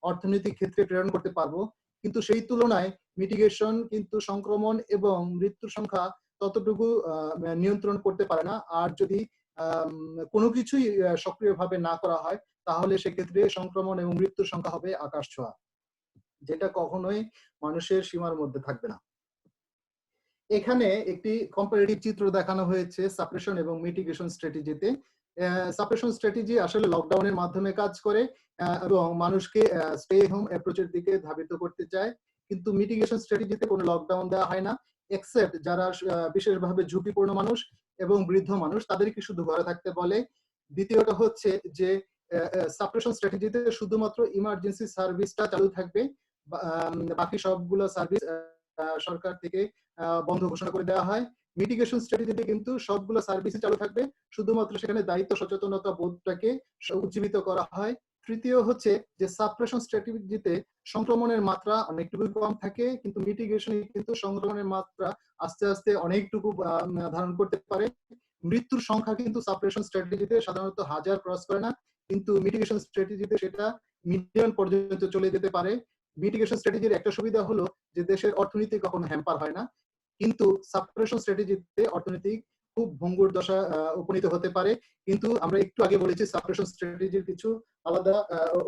অর্থনৈতিক ক্ষেত্রে প্রেরণ করতে পারবো। কিন্তু সেই তুলনায় মিটিগেশন কিন্তু সংক্রমণ এবং মৃত্যুর সংখ্যা ততটুকু নিয়ন্ত্রণ করতে পারে না। আর যদি কোনো কিছুই সক্রিয়ভাবে না করা হয়, তাহলে সেক্ষেত্রে সংক্রমণ এবং মৃত্যুর সংখ্যা হবে আকাশ ছোঁয়া, যেটা কখনোই মানুষের সীমার মধ্যে থাকবে না। এখানে একটি কম্পারেটিভ চিত্র দেখানো হয়েছে সাপ্রেশন এবং মিটিগেশন স্ট্র্যাটেজিতে। সাপ্রেশন স্ট্র্যাটেজি আসলে লকডাউনের মাধ্যমে কাজ করে এবং মানুষকে স্টে হোম অ্যাপ্রোচের দিকে ধাবিত করতে চায়, কিন্তু মিটিগেশন স্ট্র্যাটেজিতে কোনো লকডাউন দেওয়া হয় না, এক্সেপ্ট যারা বিশেষভাবে ঝুঁকিপূর্ণ মানুষ এবং বৃদ্ধ মানুষ, তাদেরকে শুধু ঘরে থাকতে বলে। দ্বিতীয়ত হচ্ছে যে সাপ্রেশন স্ট্র্যাটেজিতে শুধুমাত্র ইমার্জেন্সি সার্ভিসটা চালু থাকবে, বাকি সবগুলো সার্ভিস সরকার থেকে বন্ধ ঘোষণা করে দেওয়া হয়। মিটিগেশন স্ট্র্যাটেজিতে কিন্তু সবগুলো সার্ভিসই চালু থাকবে, শুধুমাত্র সেখানে দায়িত্ব সচেতনতা বোধটাকে উজ্জীবিত করা হয়। তৃতীয় হচ্ছে যে সাপ্রেশন স্ট্র্যাটেজিতে সংক্রমণের মাত্রা অনেকটুকু কম থাকে, কিন্তু মিটিগেশনে কিন্তু সংক্রমণের মাত্রা আস্তে আস্তে অনেকটুকু ধারণ করতে পারে। মৃত্যুর সংখ্যা কিন্তু সাপ্রেশন স্ট্র্যাটেজিতে সাধারণত 1000 ক্রস করে না, কিন্তু মিটিগেশন স্ট্র্যাটেজিতে সেটা মিলিয়ন পর্যন্ত চলে যেতে পারে। মিটিগেশন স্ট্র্যাটেজির একটা সুবিধা হলো যে দেশের অর্থনীতি কখনো হ্যাম্পার হয় না, কিন্তু সাপ্রেশন স্ট্র্যাটেজিতে অর্থনৈতিক খুব ভঙ্গুর দশা উপনীত হতে পারে। কিন্তু আমরা একটু আগে বলেছি সাপ্রেশন স্ট্র্যাটেজির কিছু আলাদা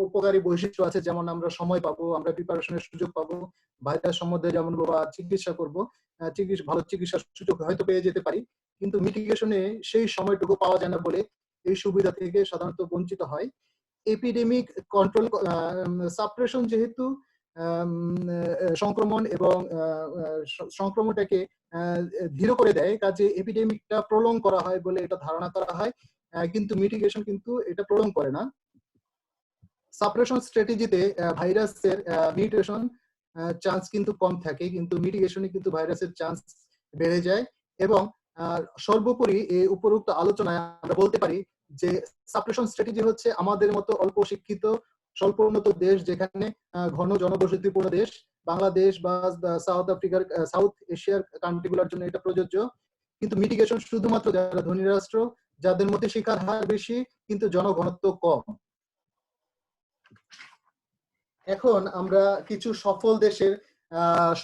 উপকারী বৈশিষ্ট্য আছে, যেমন আমরা সময় পাবো, আমরা প্রিপারেশনের সুযোগ পাবো, ভাইরাস সম্বন্ধে যেমন চিকিৎসা করবো, ভালো চিকিৎসার সুযোগ হয়তো পেয়ে যেতে পারি। কিন্তু মিটিগেশনে সেই সময়টুকু পাওয়া যায় না বলে এই সুবিধা থেকে সাধারণত বঞ্চিত হয়। এপিডেমিক কন্ট্রোল সাপ্রেশন যেহেতু সংক্রমণ এবং সংক্রমণটাকে ধীর করে দেয়, কাজে এপিডেমিকটা প্রলং করা হয় বলে এটা ধারণা করা হয়, কিন্তু মিটিগেশন কিন্তু এটা প্রলং করে না। সাপ্রেশন স্ট্র্যাটেজিতে ভাইরাসের মিউটেশন চান্স কিন্তু কম থাকে, কিন্তু মিটিগেশনে কিন্তু ভাইরাসের চান্স বেড়ে যায়। এবং সর্বোপরি এই উপরোক্ত আলোচনায় আমরা বলতে পারি যে সাপ্রেশন স্ট্র্যাটেজি হচ্ছে আমাদের মতো অল্প শিক্ষিত স্বল্প উন্নত দেশ, যেখানে ঘন জনবসতিপূর্ণ দেশ, বাংলাদেশ বা সাউথ আফ্রিকার সাউথ এশিয়ার কান্ট্রিগুলোর জন্য এটা প্রযোজ্য। কিন্তু মিটিগেশন শুধুমাত্র যারা ধনী রাষ্ট্র, যাদের মধ্যে শিক্ষার হার বেশি কিন্তু জনঘনত্ব কম। এখন আমরা কিছু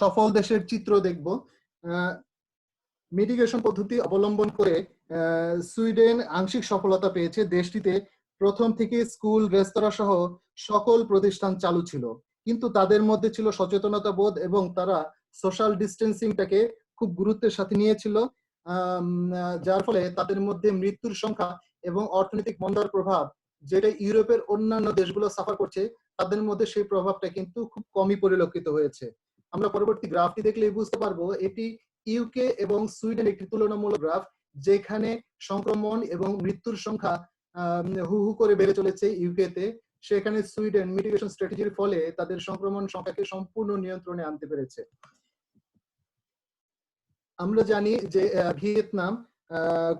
সফল দেশের চিত্র দেখব। মিটিগেশন পদ্ধতি অবলম্বন করে সুইডেন আংশিক সফলতা পেয়েছে। দেশটিতে প্রথম থেকে স্কুল, রেস্তোরাঁ সহ সকল প্রতিষ্ঠান চালু ছিল, কিন্তু তাদের মধ্যে ছিল সচেতনতা বোধ এবং তারা সোশ্যাল ডিস্টেন্সিংটাকে খুব গুরুত্বের সাথে নিয়েছিল, যার ফলে তাদের মধ্যে মৃত্যুর সংখ্যা এবং অর্থনৈতিক মন্দার প্রভাব, যেটা ইউরোপের অন্যান্য দেশগুলো সাফার করছে, তাদের মধ্যে সেই প্রভাবটা কিন্তু খুব কমই পরিলক্ষিত হয়েছে। আমরা পরবর্তী গ্রাফটি দেখলে বুঝতে পারবো এটি ইউকে এবং সুইডেন একটি তুলনামূলক গ্রাফ, যেখানে সংক্রমণ এবং মৃত্যুর সংখ্যা হু হু করে বেড়ে চলেছে ইউকেতে, সেখানে সুইডেন মিটিগেশন স্ট্র্যাটেজির ফলে তাদের সংক্রমণ সংখ্যাকে সম্পূর্ণ নিয়ন্ত্রণে আনতে পেরেছে। আমরা জানি যে ভিয়েতনাম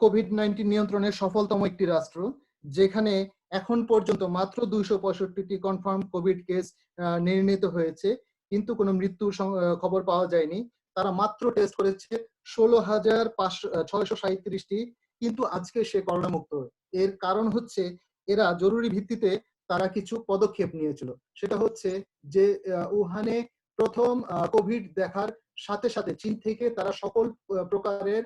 কোভিড-19 নিয়ন্ত্রণের সফলতম একটি রাষ্ট্র, যেখানে এখন পর্যন্ত মাত্র 265টি কনফার্ম কোভিড কেস নির্ণীত হয়েছে, কিন্তু কোনো মৃত্যু খবর পাওয়া যায়নি। তারা মাত্র টেস্ট করেছে 16,637টি, কিন্তু আজকে সে করোনা মুক্ত। এর কারণ হচ্ছে এরা জরুরি ভিত্তিতে তারা কিছু পদক্ষেপ নিয়েছিল। সেটা হচ্ছে যে উহানে প্রথম কোভিড দেখার সাথে সাথে চীন থেকে তারা সকল প্রকারের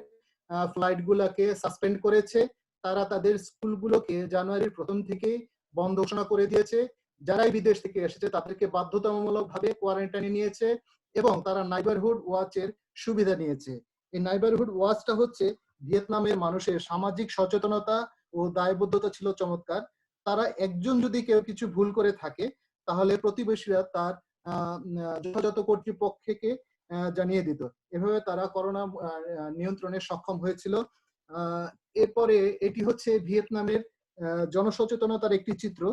ফ্লাইট গুলাকে সাসপেন্ড করেছে। তারা তাদের স্কুলগুলোকে জানুয়ারির প্রথম থেকেই বন্ধ ঘোষণা করে দিয়েছে। যারাই বিদেশ থেকে এসেছে তাদেরকে বাধ্যতামূলকভাবে কোয়ারেন্টাইনে নিয়েছে এবং তারা নাইবারহুড ওয়াচের সুবিধা নিয়েছে। এই নাইবারহুড ওয়াচটা হচ্ছে ভিয়েতনামের মানুষের সামাজিক সচেতনতা ও দায়বদ্ধতা ছিল চমৎকার। তারা একজন যদি কেউ কিছু ভুল করে থাকে তাহলে প্রতিবেশীরা তার যথাযথ কর্তৃপক্ষকে জানিয়ে দিত। এভাবে তারা করোনা নিয়ন্ত্রণে সক্ষম হয়েছিল। এরপরে এটি হচ্ছে ভিয়েতনামের জনসচেতনতার একটি চিত্র।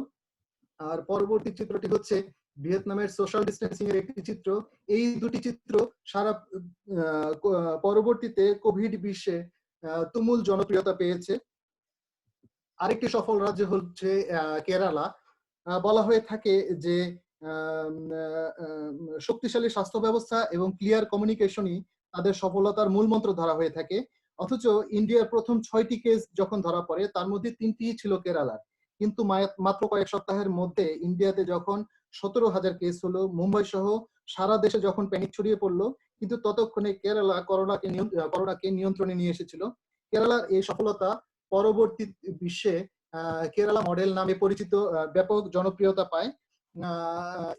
আর পরবর্তী চিত্রটি হচ্ছে ভিয়েতনামের সোশ্যাল ডিস্টেন্সিং এর একটি চিত্র। এই দুটি চিত্র সারা পরবর্তীতে কোভিড বিশ্বে তুমুল জনপ্রিয়তা পেয়েছে। আরেকটি সফল রাজ্য হচ্ছে কেরালা। বলা হয়ে থাকে যে শক্তিশালী স্বাস্থ্য ব্যবস্থা এবং ক্লিয়ার কমিউনিকেশনই তাদের সফলতার মূল মন্ত্র ধরা হয়ে থাকে। অথচ ইন্ডিয়ার প্রথম 6টি কেস যখন ধরা পড়ে তার মধ্যে 3টি ছিল কেরালার, কিন্তু মাত্র কয়েক সপ্তাহের মধ্যে ইন্ডিয়াতে যখন 17,000 কেস হলো, মুম্বাই সহ সারা দেশে যখন প্যানিক ছড়িয়ে পড়লো, কিন্তু ততক্ষণে কেরালা করোনাকে নিয়ন্ত্রণে নিয়ে এসেছিল। কেরালার এই সফলতা পরবর্তী বিশ্বে কেরালা মডেল নামে পরিচিত ব্যাপক জনপ্রিয়তা পায়।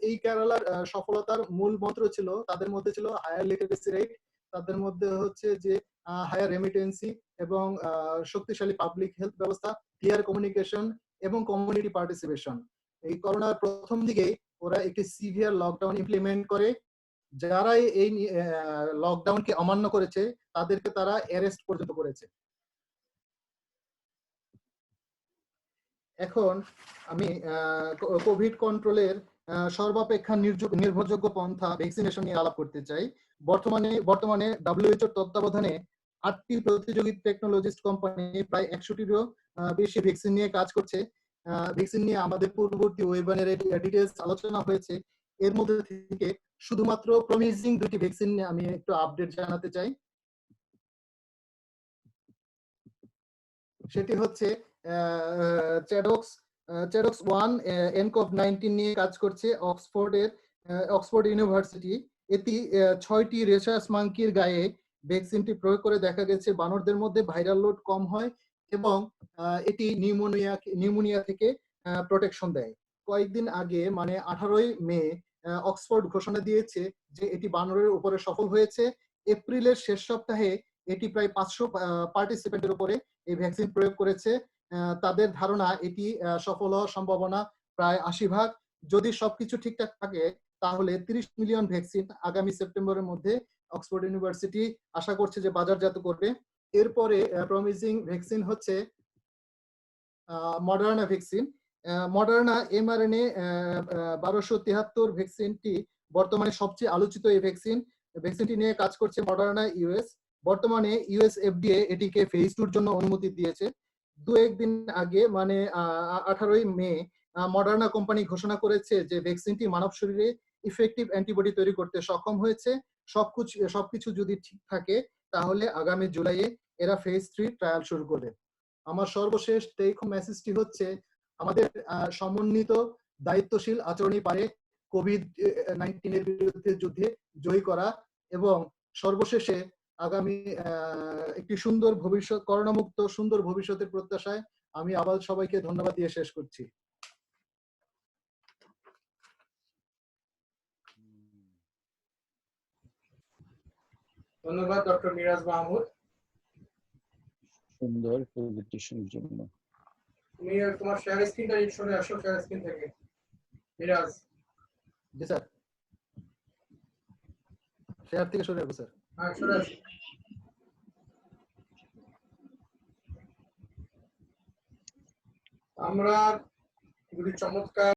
এই কেরালার সফলতার মূল মন্ত্র ছিল, তাদের মধ্যে ছিল হায়ার লিটারেসি রেট, তাদের মধ্যে হচ্ছে যে হায়ার রেমিটেন্সি এবং শক্তিশালী পাবলিক হেলথ ব্যবস্থা, ক্লিয়ার কমিউনিকেশন এবং কমিউনিটি পার্টিসিপেশন। এই করোনার প্রথম দিকে ওরা একটি সিভিয়ার লকডাউন ইমপ্লিমেন্ট করে। যারাই এই লকডাউনকে অমান্য করেছে তাদেরকে তারা অ্যারেস্ট পর্যন্ত করেছে। এখন আমি কোভিড কন্ট্রোলের সর্বাপেক্ষা নির্ভরযোগ্য পন্থা ভ্যাকসিনেশন নিয়ে আলাপ করতে চাই। বর্তমানে WHO তত্ত্বাবধানে 8টি প্রতিযোগী টেকনোলজিস্ট কোম্পানি প্রায় 100টিরও বেশি ভ্যাকসিন নিয়ে কাজ করছে। ভ্যাকসিন নিয়ে আমাদের পূর্ববর্তী ওয়েবিনারে ডিটেইলস আলোচনা হয়েছে। এর মধ্যে থেকে শুধুমাত্র প্রমিজিং দুটি ভ্যাকসিন নিয়ে আমি একটু আপডেট জানাতে চাই। সেটি হচ্ছে চ্যাডক্স 1 nCoV-19 নিয়ে কাজ করছে অক্সফোর্ড ইউনিভার্সিটি। এটি 6টি রেসাস মাঙ্কির গায়ে ভ্যাকসিনটি প্রয়োগ করে দেখা গেছে বানরদের মধ্যে ভাইরাল লোড কম হয় এবং এটি নিউমোনিয়া থেকে প্রোটেকশন দেয়। কয়েকদিন আগে মানে 18ই মে অক্সফোর্ড ঘোষণা দিয়েছে যে এটি বানরের উপরে সফল হয়েছে। এপ্রিলের শেষ সপ্তাহে এটি প্রায় 500 পার্টিসিপেন্টের উপরে এই ভ্যাকসিন প্রয়োগ করেছে। তাদের ধারণা এটি সফল হওয়ার সম্ভাবনা প্রায় 80%। যদি সবকিছু ঠিকঠাক থাকে তাহলে 30 মিলিয়ন ভ্যাকসিন আগামী সেপ্টেম্বরের মধ্যে অক্সফোর্ড ইউনিভার্সিটি আশা করছে যে বাজারজাত করবে। এরপরে প্রমিজিং ভ্যাকসিন হচ্ছে মডার্না ভ্যাকসিন। মডার্না এমআরএনএ 1273 ভ্যাকসিনটি বর্তমানে সবচেয়ে আলোচিত এই ভ্যাকসিনটি নিয়ে কাজ করছে মডার্না ইউএস। বর্তমানে ইউএস এফডিএ এটিকে ফেজ 2 এর জন্য অনুমতি দিয়েছে। 2-1 দিন আগে মানে 18ই মে মডার্না কোম্পানি ঘোষণা করেছে যে ভ্যাকসিনটি মানব শরীরে ইফেক্টিভ অ্যান্টিবডি তৈরি করতে সক্ষম হয়েছে। সবকিছু যদি ঠিক থাকে তাহলে আগামী জুলাইয়ে এরা ফেজ 3 ট্রায়াল শুরু করবে। আমার সর্বশেষ টেক হোম মেসেজটি হচ্ছে আমাদের সমন্বিত দায়িত্বশীল আচরণই পারে কোভিড-19 এর বিরুদ্ধে যুদ্ধে জয়ী করা। এবং সর্বশেষে আগামী একটি সুন্দর ভবিষ্যৎ, করোনামুক্ত সুন্দর ভবিষ্যতের প্রত্যাশায় আমি আবার সবাইকে ধন্যবাদ দিয়ে শেষ করছি। ধন্যবাদ ডক্টর মিরাজ মাহমুদ। সুন্দর প্রেজেন্টেশনের জন্য। তুমি তোমার শেয়ার স্ক্রিনটা সরে আসো, শেয়ার স্ক্রিন থেকে মিরাজ। জি স্যার, শেয়ার থেকে সরে আসবো স্যার। হ্যাঁ, সরে আসো। আমরা দুটি চমৎকার